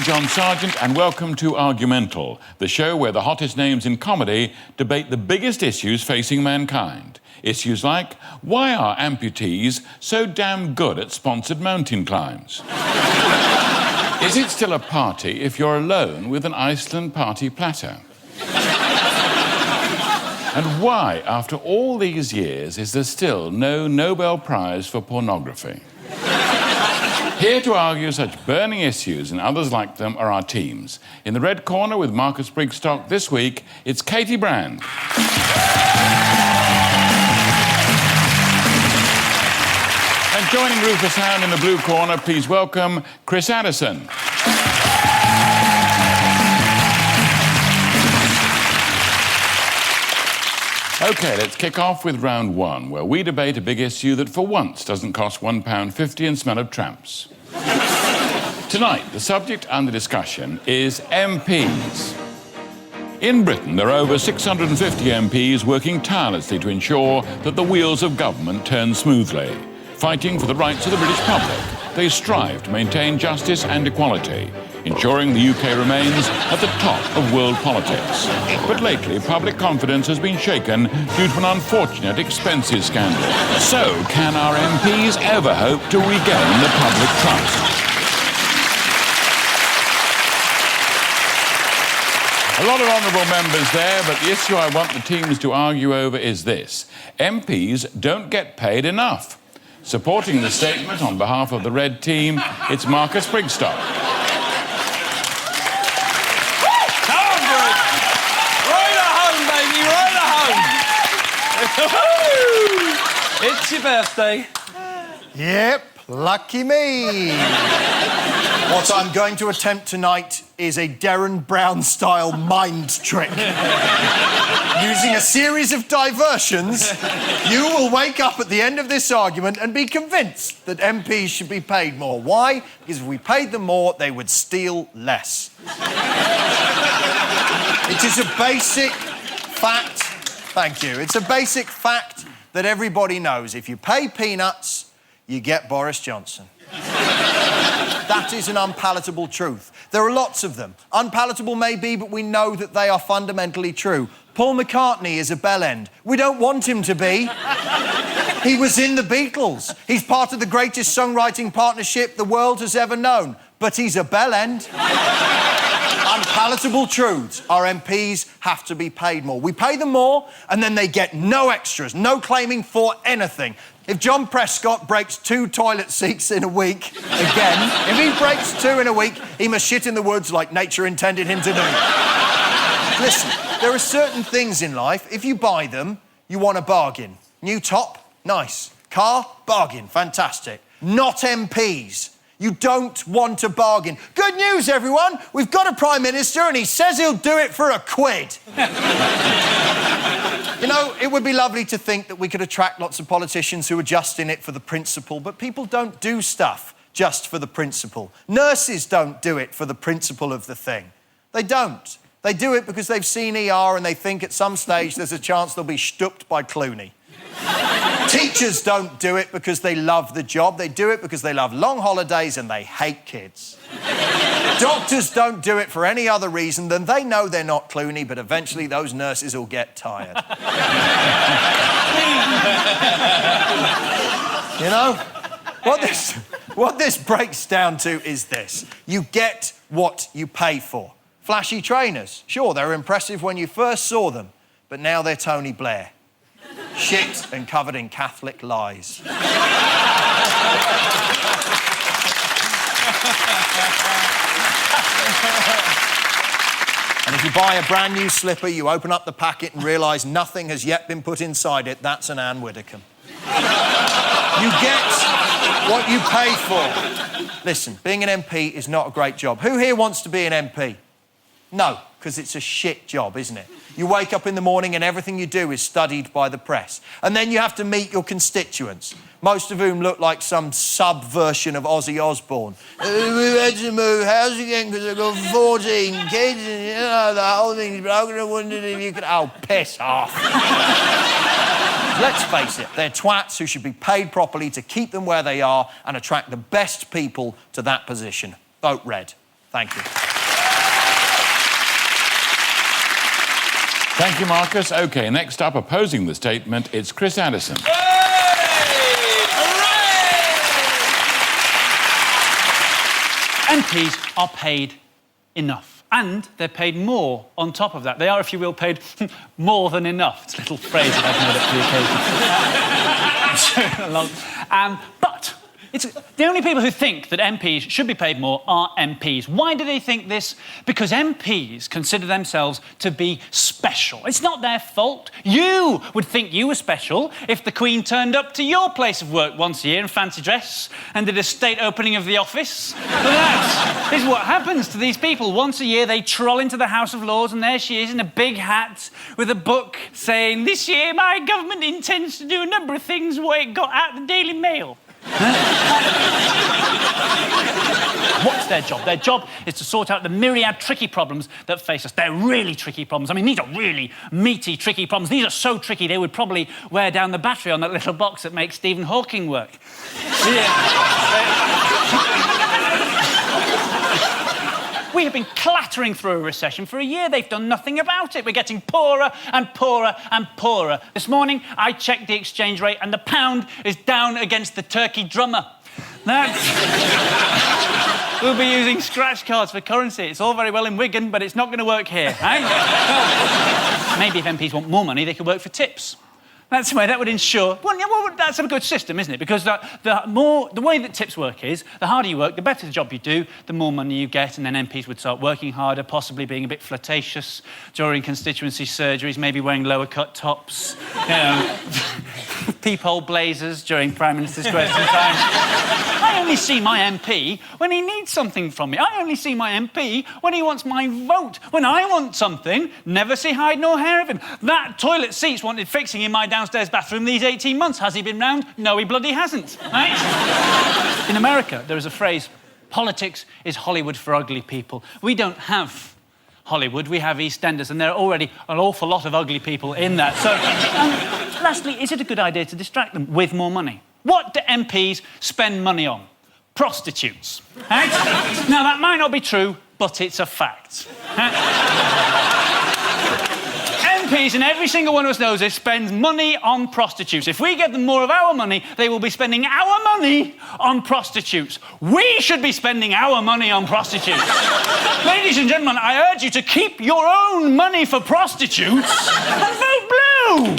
I'm John Sargent, and welcome to Argumental, the show where the hottest names in comedy debate the biggest issues facing mankind. Issues like, why are amputees so damn good at sponsored mountain climbs? Is it still a party if you're alone with an Iceland party platter? And why, after all these years, is there still no Nobel Prize for pornography? Here to argue such burning issues and others like them are our teams. In the red corner with Marcus Brigstock this week, it's Katy Brand. And joining Rufus Hound in the blue corner, please welcome Chris Addison. OK, let's kick off with round one, where we debate a big issue that for once doesn't cost £1.50 and smell of tramps. Tonight, the subject under discussion is MPs. In Britain, there are over 650 MPs working tirelessly to ensure that the wheels of government turn smoothly. Fighting for the rights of the British public, they strive to maintain justice and equality, ensuring the UK remains at the top of world politics. But lately, public confidence has been shaken due to an unfortunate expenses scandal. So, can our MPs ever hope to regain the public trust? A lot of honourable members there, but the issue I want the teams to argue over is this. MPs don't get paid enough. Supporting the statement on behalf of the red team, it's Marcus Brigstock. It's your birthday. Yep, lucky me. What I'm going to attempt tonight is a Derren Brown-style mind trick. Using a series of diversions, you will wake up at the end of this argument and be convinced that MPs should be paid more. Why? Because if we paid them more, they would steal less. It is a basic fact. Thank you. It's a basic fact that everybody knows. If you pay peanuts, you get Boris Johnson. That is an unpalatable truth. There are lots of them. Unpalatable may be, but we know that they are fundamentally true. Paul McCartney is a bellend. We don't want him to be. He was in the Beatles. He's part of the greatest songwriting partnership the world has ever known. But he's a bellend. Unpalatable truths. Our MPs have to be paid more. We pay them more, and then they get no extras, no claiming for anything. If John Prescott breaks 2 toilet seats in a week, again, if he breaks 2 in a week, he must shit in the woods like nature intended him to do. Listen, there are certain things in life, if you buy them, you want a bargain. New top, nice. Car, bargain, fantastic. Not MPs. You don't want a bargain. Good news, everyone. We've got a Prime Minister and he says he'll do it for £1. You know, it would be lovely to think that we could attract lots of politicians who are just in it for the principle, but people don't do stuff just for the principle. Nurses don't do it for the principle of the thing. They don't. They do it because they've seen ER and they think at some stage there's a chance they'll be stooped by Clooney. Teachers don't do it because they love the job. They do it because they love long holidays and they hate kids. Doctors don't do it for any other reason than they know they're not Clooney, but eventually those nurses will get tired. You know, what this breaks down to is this. You get what you pay for. Flashy trainers. Sure, they were impressive when you first saw them, but now they're Tony Blair. Shit and covered in Catholic lies. And if you buy a brand new slipper, you open up the packet and realise nothing has yet been put inside it, that's an Anne Widdecombe. You get what you pay for. Listen, being an MP is not a great job. Who here wants to be an MP? No, because it's a shit job, isn't it? You wake up in the morning and everything you do is studied by the press. And then you have to meet your constituents, most of whom look like some sub-version of Ozzy Osbourne. We had to move house again because I've got 14 kids and, you know, the whole thing's broken. I wondered if you could... Oh, piss off. Let's face it, they're twats who should be paid properly to keep them where they are and attract the best people to that position. Vote red. Thank you. Thank you, Marcus. OK, next up, opposing the statement, it's Chris Addison. MPs are paid enough. And they're paid more on top of that. They are, if you will, paid more than enough. It's a little phrase that I've made up for the occasion. But the only people who think that MPs should be paid more are MPs. Why do they think this? Because MPs consider themselves to be special. It's not their fault. You would think you were special if the Queen turned up to your place of work once a year in fancy dress and did a state opening of the office. But that is what happens to these people. Once a year, they troll into the House of Lords, and there she is in a big hat with a book saying, "This year my government intends to do a number of things what it got out the Daily Mail." What's their job? Their job is to sort out the myriad tricky problems that face us. They're really tricky problems. I mean, these are really meaty, tricky problems. These are so tricky they would probably wear down the battery on that little box that makes Stephen Hawking work. We have been clattering through a recession for a year. They've done nothing about it. We're getting poorer and poorer and poorer. This morning, I checked the exchange rate and the pound is down against the turkey drummer. We'll be using scratch cards for currency. It's all very well in Wigan, but it's not going to work here, eh? Maybe if MPs want more money, they could work for tips. That's the way that would ensure... Well, that's a good system, isn't it? Because the way that tips work is, the harder you work, the better the job you do, the more money you get, and then MPs would start working harder, possibly being a bit flirtatious during constituency surgeries, maybe wearing lower-cut tops, peephole blazers during Prime Minister's question time. I only see my MP when he needs something from me. I only see my MP when he wants my vote. When I want something, never see hide nor hair of him. That toilet seat's wanted fixing in my downstairs bathroom these 18 months. Has he been round? No, he bloody hasn't. Right? In America, there is a phrase, politics is Hollywood for ugly people. We don't have Hollywood, we have EastEnders, and there are already an awful lot of ugly people in that. So, lastly, is it a good idea to distract them with more money? What do MPs spend money on? Prostitutes. Right? Now, that might not be true, but it's a fact. MPs, and every single one of us knows this, spends money on prostitutes. If we give them more of our money, they will be spending our money on prostitutes. We should be spending our money on prostitutes. Ladies and gentlemen, I urge you to keep your own money for prostitutes and vote blue!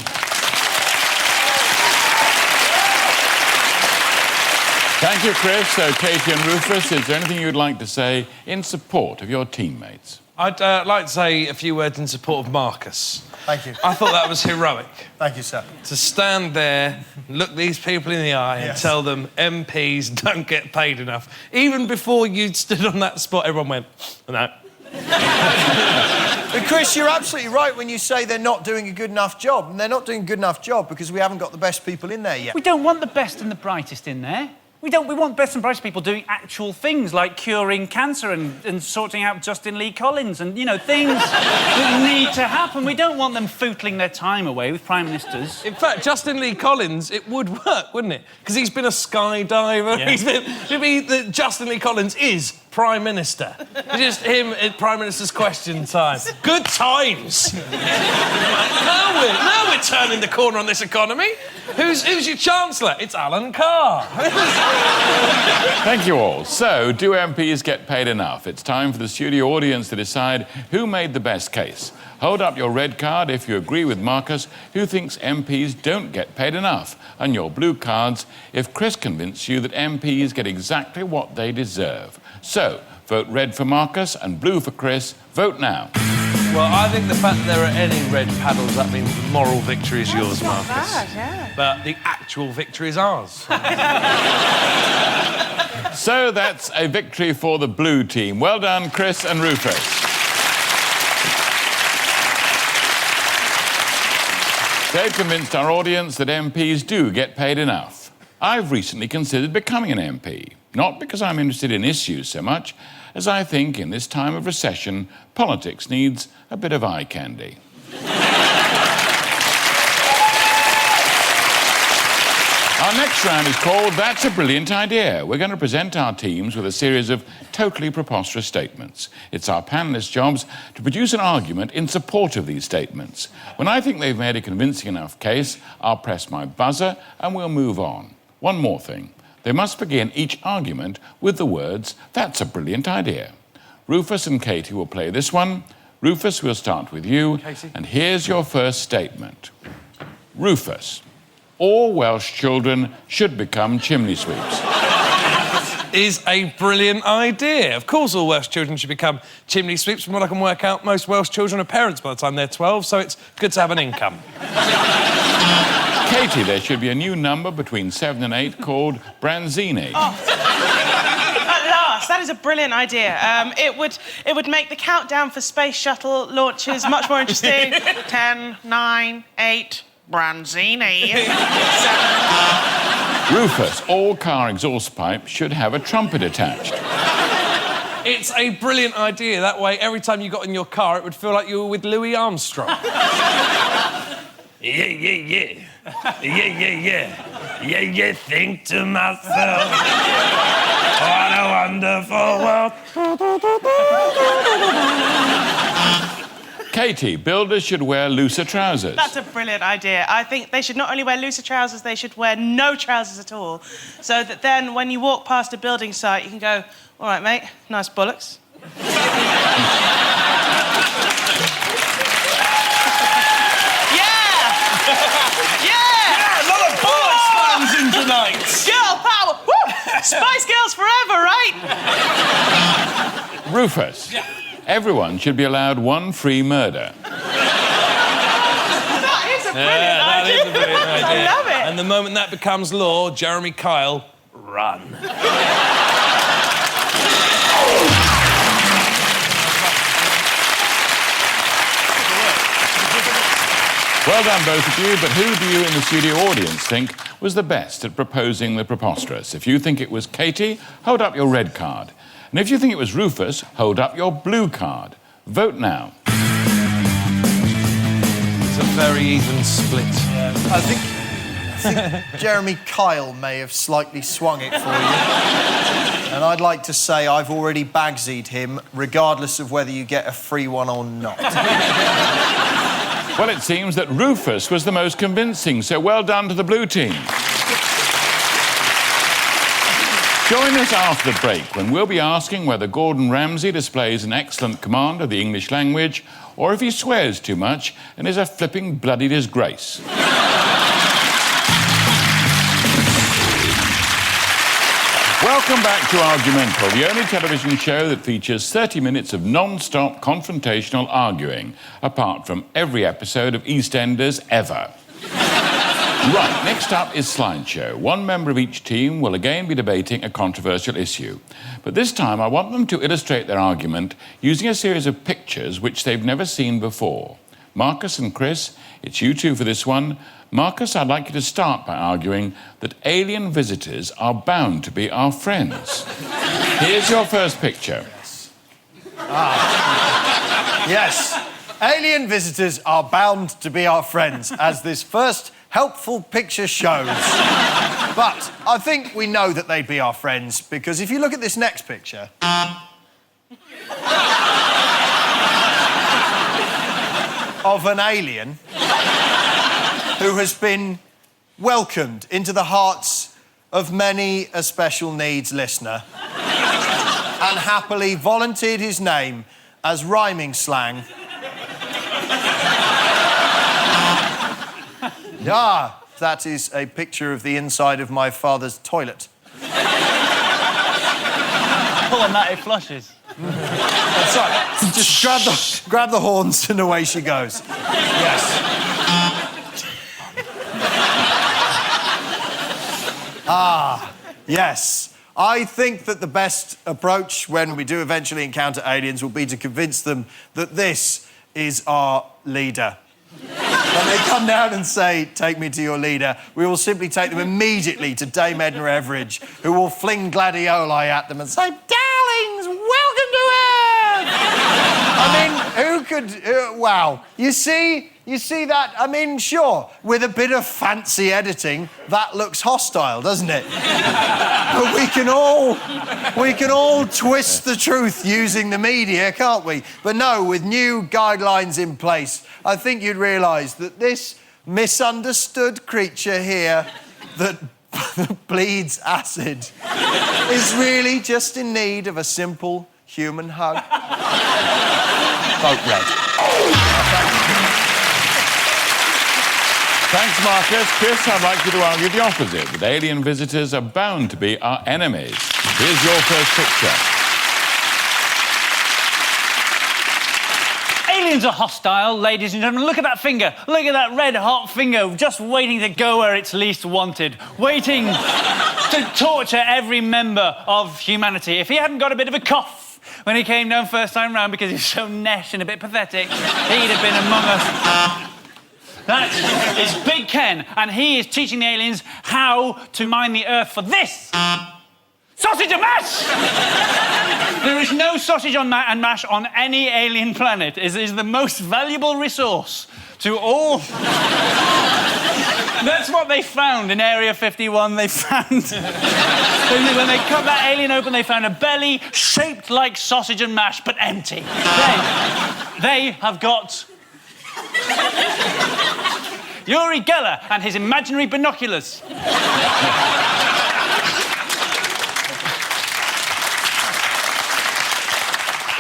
Thank you, Chris. So, Katy and Rufus, is there anything you'd like to say in support of your teammates? I'd like to say a few words in support of Marcus. Thank you. I thought that was heroic. Thank you, sir. To stand there, look these people in the eye and tell them MPs don't get paid enough. Even before you stood on that spot, everyone went, no. But Chris, you're absolutely right when you say they're not doing a good enough job. And they're not doing a good enough job because we haven't got the best people in there yet. We don't want the best and the brightest in there. We want best and brightest people doing actual things like curing cancer and sorting out Justin Lee Collins and, you know, things that need to happen. We don't want them footling their time away with Prime Ministers. In fact, Justin Lee Collins, it would work, wouldn't it? Because he's been a skydiver. Yeah. Justin Lee Collins is Prime Minister. Just him at Prime Minister's question time. Good times. now we're turning the corner on this economy. Who's your Chancellor? It's Alan Carr. Thank you all. So, do MPs get paid enough? It's time for the studio audience to decide who made the best case. Hold up your red card if you agree with Marcus, who thinks MPs don't get paid enough, and your blue cards if Chris convinced you that MPs get exactly what they deserve. So, vote red for Marcus and blue for Chris. Vote now. Well, I think the fact there are any red paddles, that means the moral victory is yours, Marcus. Bad, yeah. But the actual victory is ours. So that's a victory for the blue team. Well done, Chris and Rufus. They've convinced our audience that MPs do get paid enough. I've recently considered becoming an MP, not because I'm interested in issues so much as I think in this time of recession, politics needs a bit of eye candy. Our next round is called That's a Brilliant Idea. We're going to present our teams with a series of totally preposterous statements. It's our panellists' jobs to produce an argument in support of these statements. When I think they've made a convincing enough case, I'll press my buzzer and we'll move on. One more thing. They must begin each argument with the words, "That's a brilliant idea." Rufus and Katy will play this one. Rufus, we'll start with you. Katy. And here's your first statement. Rufus. All Welsh children should become chimney sweeps. Is a brilliant idea. Of course, all Welsh children should become chimney sweeps. From what I can work out, most Welsh children are parents by the time they're 12, so it's good to have an income. Katy, there should be a new number between 7 and 8 called Branzini. Oh. At last, that is a brilliant idea. It would make the countdown for space shuttle launches much more interesting. 10, 9, 8, Branzini. 7. Rufus, all car exhaust pipes should have a trumpet attached. It's a brilliant idea. That way, every time you got in your car, it would feel like you were with Louis Armstrong. Yeah, yeah, yeah. Yeah, yeah, yeah. Yeah, yeah, think to myself, what a wonderful world. Katy, builders should wear looser trousers. That's a brilliant idea. I think they should not only wear looser trousers, they should wear no trousers at all. So that then, when you walk past a building site, you can go, "All right, mate, nice bollocks." Tonight. Girl power! Woo! Spice Girls forever, right? Rufus, everyone should be allowed one free murder. That is a brilliant That idea. is a brilliant idea. I love it. And the moment that becomes law, Jeremy Kyle, run. Well done, both of you, but who do you in the studio audience think was the best at proposing the preposterous? If you think it was Katy, hold up your red card. And if you think it was Rufus, hold up your blue card. Vote now. It's a very even split. I think Jeremy Kyle may have slightly swung it for you. And I'd like to say I've already bagsied him, regardless of whether you get a free one or not. Well, it seems that Rufus was the most convincing, so well done to the blue team. Join us after the break when we'll be asking whether Gordon Ramsay displays an excellent command of the English language or if he swears too much and is a flipping bloody disgrace. Welcome back to Argumental, the only television show that features 30 minutes of non-stop confrontational arguing, apart from every episode of EastEnders ever. Right, next up is Slideshow. One member of each team will again be debating a controversial issue. But this time I want them to illustrate their argument using a series of pictures which they've never seen before. Marcus and Chris, it's you two for this one. Marcus, I'd like you to start by arguing that alien visitors are bound to be our friends. Here's your first picture. Yes, alien visitors are bound to be our friends, as this first helpful picture shows. But I think we know that they'd be our friends, because if you look at this next picture... of an alien who has been welcomed into the hearts of many a special needs listener and happily volunteered his name as rhyming slang. Ah, that is a picture of the inside of my father's toilet. Pull on that, it flushes. That's right. Just grab the horns and away she goes. Yes. Yes. I think that the best approach when we do eventually encounter aliens will be to convince them that this is our leader. When they come down and say, "Take me to your leader," we will simply take them immediately to Dame Edna Everage, who will fling gladioli at them and say, "Darlings, welcome to Earth!" I mean, wow. You see that? I mean, sure, with a bit of fancy editing, that looks hostile, doesn't it? But we can all twist the truth using the media, can't we? But no, with new guidelines in place, I think you'd realise that this misunderstood creature here that bleeds acid is really just in need of a simple human hug. Vote red. Thanks, Marcus. Chris, I'd like you to argue the opposite, that alien visitors are bound to be our enemies. Here's your first picture. Aliens are hostile, ladies and gentlemen. Look at that finger. Look at that red-hot finger, just waiting to go where it's least wanted. Waiting to torture every member of humanity. If he hadn't got a bit of a cough when he came down first time round because he's so nesh and a bit pathetic, he'd have been among us. That is Big Ken, and he is teaching the aliens how to mine the Earth for this. Sausage and mash! There is no sausage and mash on any alien planet. It is the most valuable resource to all. That's what they found in Area 51. They found... when they cut that alien open, they found a belly shaped like sausage and mash, but empty. They have got... Uri Geller and his imaginary binoculars.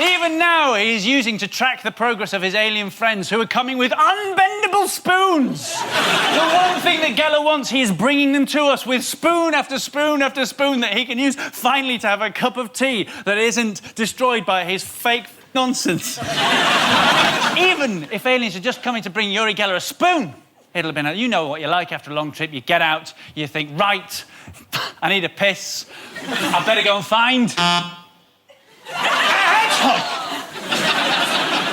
Even now, he is using to track the progress of his alien friends who are coming with unbendable spoons. The one thing that Geller wants, he is bringing them to us with spoon after spoon after spoon that he can use finally to have a cup of tea that isn't destroyed by his fake nonsense. Even if aliens are just coming to bring Uri Geller a spoon, it'll have been, you know what you're like after a long trip. You get out, you think, right, I need a piss. I better go and find... a hedgehog!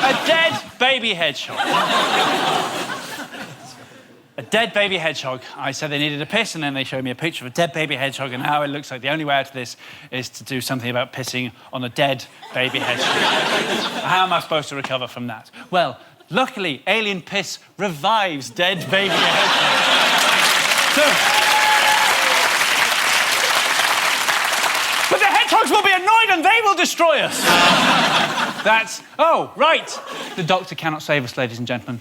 A dead baby hedgehog. A dead baby hedgehog. I said they needed a piss, and then they showed me a picture of a dead baby hedgehog, and now it looks like the only way out of this is to do something about pissing on a dead baby hedgehog. How am I supposed to recover from that? Well, luckily, alien piss revives dead baby hedgehogs. So... But the hedgehogs will be annoyed and they will destroy us. That's... Oh, right. The doctor cannot save us, ladies and gentlemen.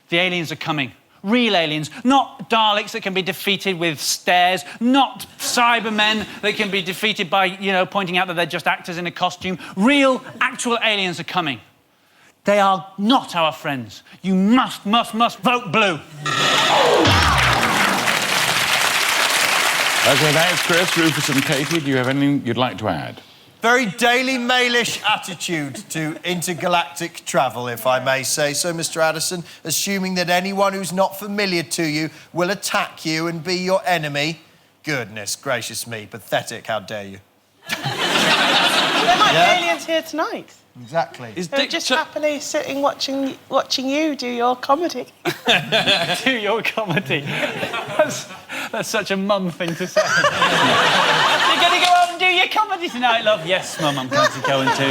The aliens are coming. Real aliens, not Daleks that can be defeated with stairs, not Cybermen that can be defeated by, pointing out that they're just actors in a costume. Real, actual aliens are coming. They are not our friends. You must vote blue. OK, thanks, Chris. Rufus and Katy, do you have anything you'd like to add? Very Daily Mailish attitude to intergalactic travel, if I may say so, Mr. Addison, assuming that anyone who's not familiar to you will attack you and be your enemy. Goodness gracious me, pathetic, how dare you. There might be aliens here tonight. Exactly. They're just happily sitting watching you do your comedy. Do your comedy? That's such a mum thing to say. You're going to go out and do your comedy tonight, love? Yes, Mum, I'm going to go and do.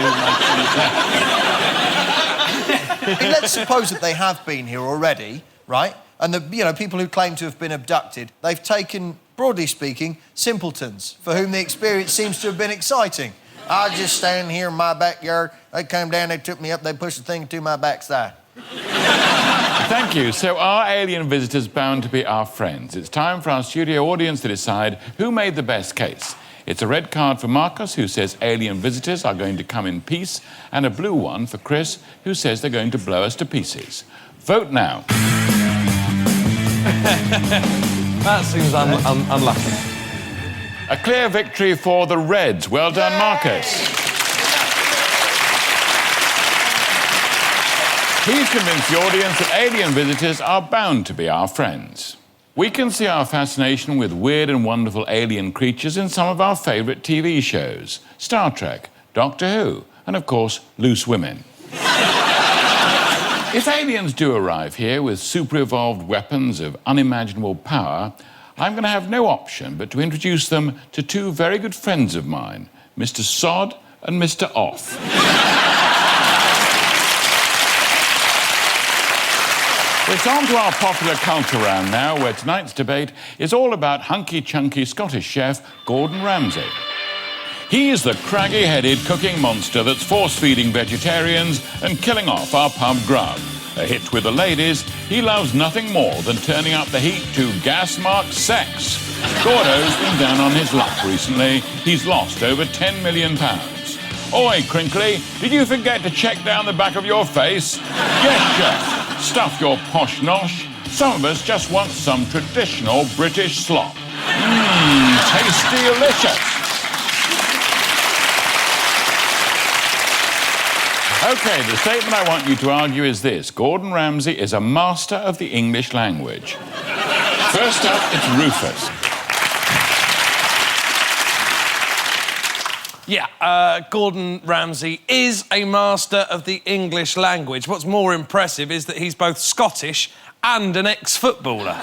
Let's suppose that they have been here already, right? And the people who claim to have been abducted, they've taken, broadly speaking, simpletons for whom the experience seems to have been exciting. I was just standing here in my backyard. They came down, they took me up, they pushed the thing to my backside. Thank you. So are alien visitors bound to be our friends? It's time for our studio audience to decide who made the best case. It's a red card for Marcus, who says alien visitors are going to come in peace, and a blue one for Chris, who says they're going to blow us to pieces. Vote now. That seems unlucky. A clear victory for the Reds. Well done, Marcus. He's convinced the audience that alien visitors are bound to be our friends. We can see our fascination with weird and wonderful alien creatures in some of our favourite TV shows. Star Trek, Doctor Who, and of course, Loose Women. If aliens do arrive here with super-evolved weapons of unimaginable power, I'm going to have no option but to introduce them to two very good friends of mine, Mr. Sod and Mr. Off. It's on to our popular culture round now, where tonight's debate is all about hunky-chunky Scottish chef Gordon Ramsay. He's the craggy-headed cooking monster that's force-feeding vegetarians and killing off our pub grub. A hit with the ladies, he loves nothing more than turning up the heat to gas-marked sex. Gordo's been down on his luck recently. He's lost over £10 million. Oi, Crinkly, did you forget to check down the back of your face? Yes, chef. Stuff your posh nosh. Some of us just want some traditional British slop. Tasty-licious. OK, the statement I want you to argue is this. Gordon Ramsay is a master of the English language. First up, it's Rufus. Yeah, Gordon Ramsay is a master of the English language. What's more impressive is that he's both Scottish and an ex-footballer.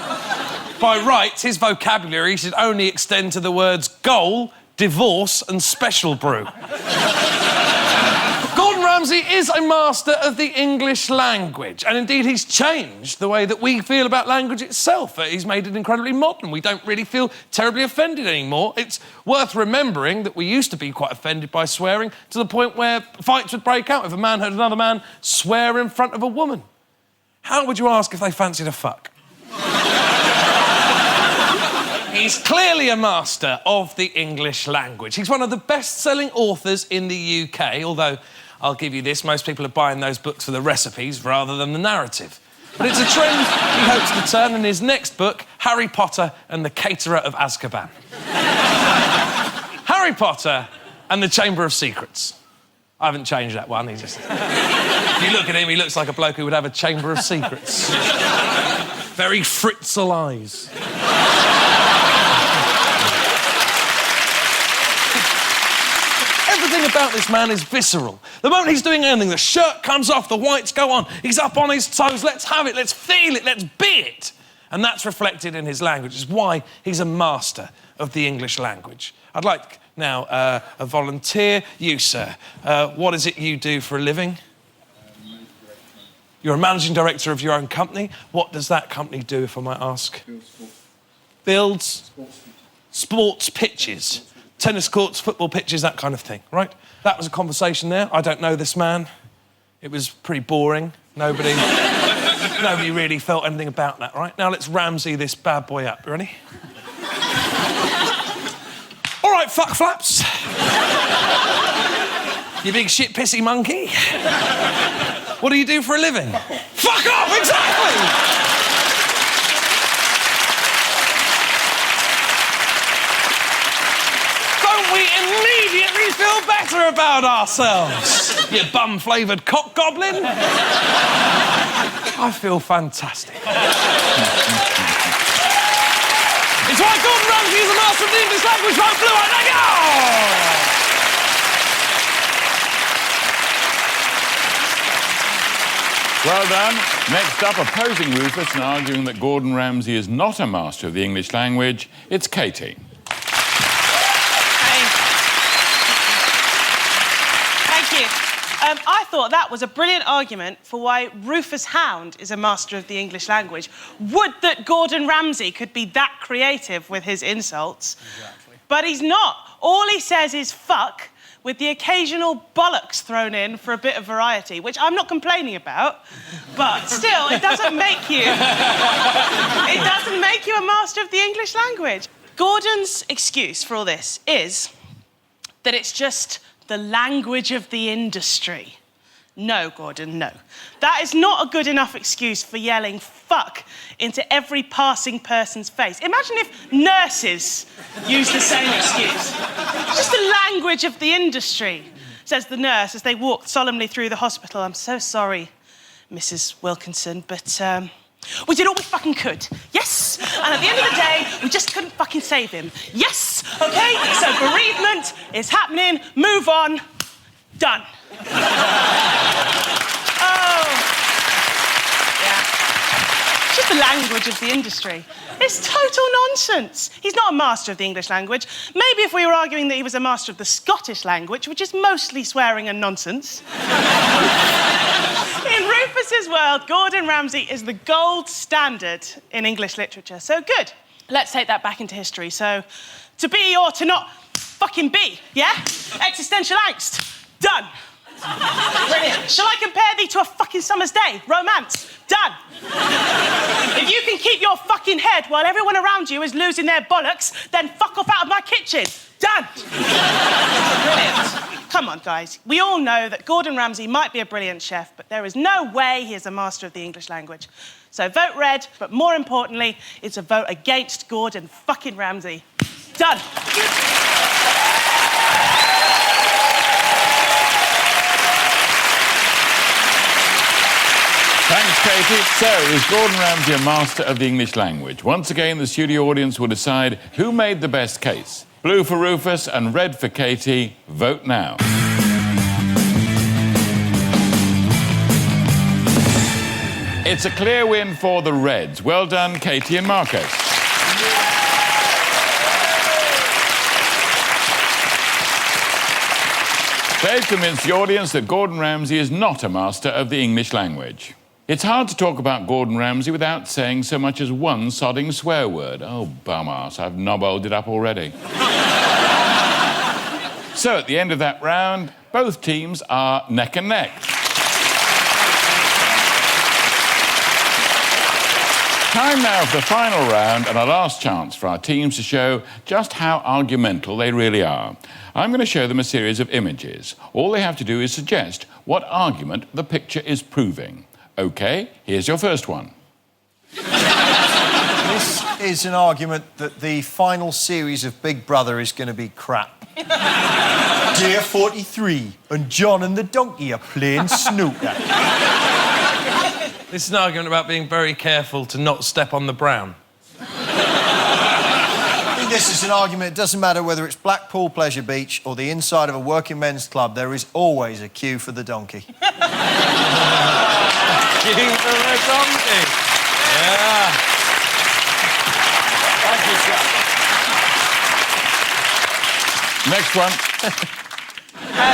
By rights, his vocabulary should only extend to the words goal, divorce and special brew. Gordon Ramsay is a master of the English language, and indeed he's changed the way that we feel about language itself. He's made it incredibly modern. We don't really feel terribly offended anymore. It's worth remembering that we used to be quite offended by swearing, to the point where fights would break out if a man heard another man swear in front of a woman. How would you ask if they fancied a fuck? He's clearly a master of the English language. He's one of the best-selling authors in the UK, although I'll give you this, most people are buying those books for the recipes rather than the narrative. But it's a trend he hopes to turn in his next book, Harry Potter and the Caterer of Azkaban. Harry Potter and the Chamber of Secrets. I haven't changed that one, If you look at him, he looks like a bloke who would have a Chamber of Secrets. Very Fritzl eyes. Everything about this man is visceral. The moment he's doing anything, the shirt comes off, the whites go on, he's up on his toes, let's have it, let's feel it, let's be it. And that's reflected in his language, which is why he's a master of the English language. I'd like now a volunteer. You, sir, what is it you do for a living? You're a managing director of your own company. What does that company do, if I might ask? Builds sports pitches. Tennis courts, football pitches, that kind of thing, right? That was a conversation there. I don't know this man. It was pretty boring. Nobody really felt anything about that, right? Now let's Ramsay this bad boy up. You ready? All right, fuck flaps. You big shit pissy monkey. What do you do for a living? Fuck off, exactly! We immediately feel better about ourselves. You bum-flavoured cock goblin. I feel fantastic. It's why Gordon Ramsay is a master of the English language. Right, blue, right, let go! Well done. Next up, opposing Rufus and arguing that Gordon Ramsay is not a master of the English language, it's Katy. I thought that was a brilliant argument for why Rufus Hound is a master of the English language. Would that Gordon Ramsay could be that creative with his insults. Exactly. But he's not. All he says is fuck, with the occasional bollocks thrown in for a bit of variety, which I'm not complaining about, but still, it doesn't make you... it doesn't make you a master of the English language. Gordon's excuse for all this is that it's just the language of the industry. No, Gordon, no. That is not a good enough excuse for yelling fuck into every passing person's face. Imagine if nurses used the same excuse. It's just the language of the industry, says the nurse as they walk solemnly through the hospital. I'm so sorry, Mrs. Wilkinson, but we did all we fucking could. Yes? And at the end of the day, we just couldn't fucking save him. Yes? OK? So bereavement is happening. Move on. Done. Oh. Yeah. It's just the language of the industry. It's total nonsense. He's not a master of the English language. Maybe if we were arguing that he was a master of the Scottish language, which is mostly swearing and nonsense. In Rufus's words, world, Gordon Ramsay is the gold standard in English literature. So good. Let's take that back into history. So, to be or to not fucking be, yeah? Existential angst. Done. Brilliant. Shall I compare thee to a fucking summer's day? Romance. Done. If you can keep your fucking head while everyone around you is losing their bollocks, then fuck off out of my kitchen. Done. Brilliant. Come on, guys. We all know that Gordon Ramsay might be a brilliant chef, but there is no way he is a master of the English language. So vote red, but more importantly, it's a vote against Gordon fucking Ramsay. Done. Thanks, Katy. So, is Gordon Ramsay a master of the English language? Once again, the studio audience will decide who made the best case. Blue for Rufus and red for Katy. Vote now. It's a clear win for the Reds. Well done, Katy and Marcus. They've convinced the audience that Gordon Ramsay is not a master of the English language. It's hard to talk about Gordon Ramsay without saying so much as one sodding swear word. Oh, bum-ass, I've knob-holed it up already. So, at the end of that round, both teams are neck and neck. Time now for the final round and a last chance for our teams to show just how argumental they really are. I'm going to show them a series of images. All they have to do is suggest what argument the picture is proving. OK, here's your first one. This is an argument that the final series of Big Brother is going to be crap. Dear 43 and John and the donkey are playing snooker. This is an argument about being very careful to not step on the brown. I think this is an argument, it doesn't matter whether it's Blackpool Pleasure Beach or the inside of a working men's club, there is always a queue for the donkey. Queue for the donkey. Yeah. Thank you, sir. Next one.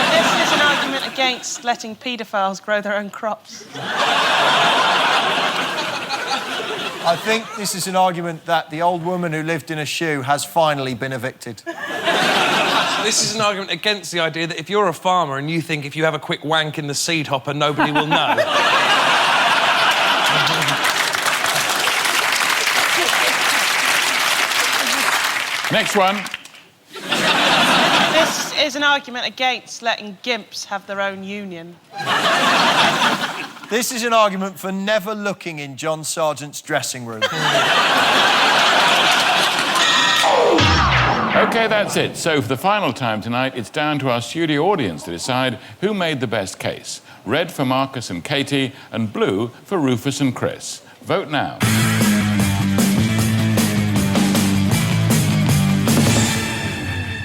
This is an argument against letting paedophiles grow their own crops. I think this is an argument that the old woman who lived in a shoe has finally been evicted. This is an argument against the idea that if you're a farmer and you think if you have a quick wank in the seed hopper, nobody will know. Next one. This is an argument against letting gimps have their own union. This is an argument for never looking in John Sargent's dressing room. OK, that's it. So for the final time tonight, it's down to our studio audience to decide who made the best case. Red for Marcus and Katy, and blue for Rufus and Chris. Vote now.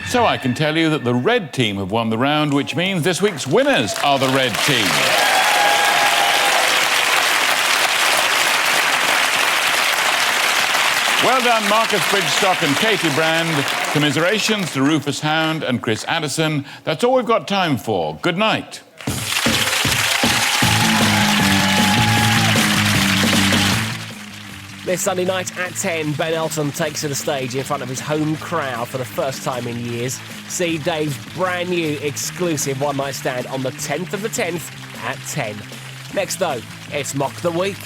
So I can tell you that the red team have won the round, which means this week's winners are the red team. Well done, Marcus Bridgestock and Katy Brand. Commiserations to Rufus Hound and Chris Addison. That's all we've got time for. Good night. This Sunday night at 10, Ben Elton takes to the stage in front of his home crowd for the first time in years. See Dave's brand new exclusive one-night stand on the 10th of the 10th at 10. Next, though, it's Mock the Week.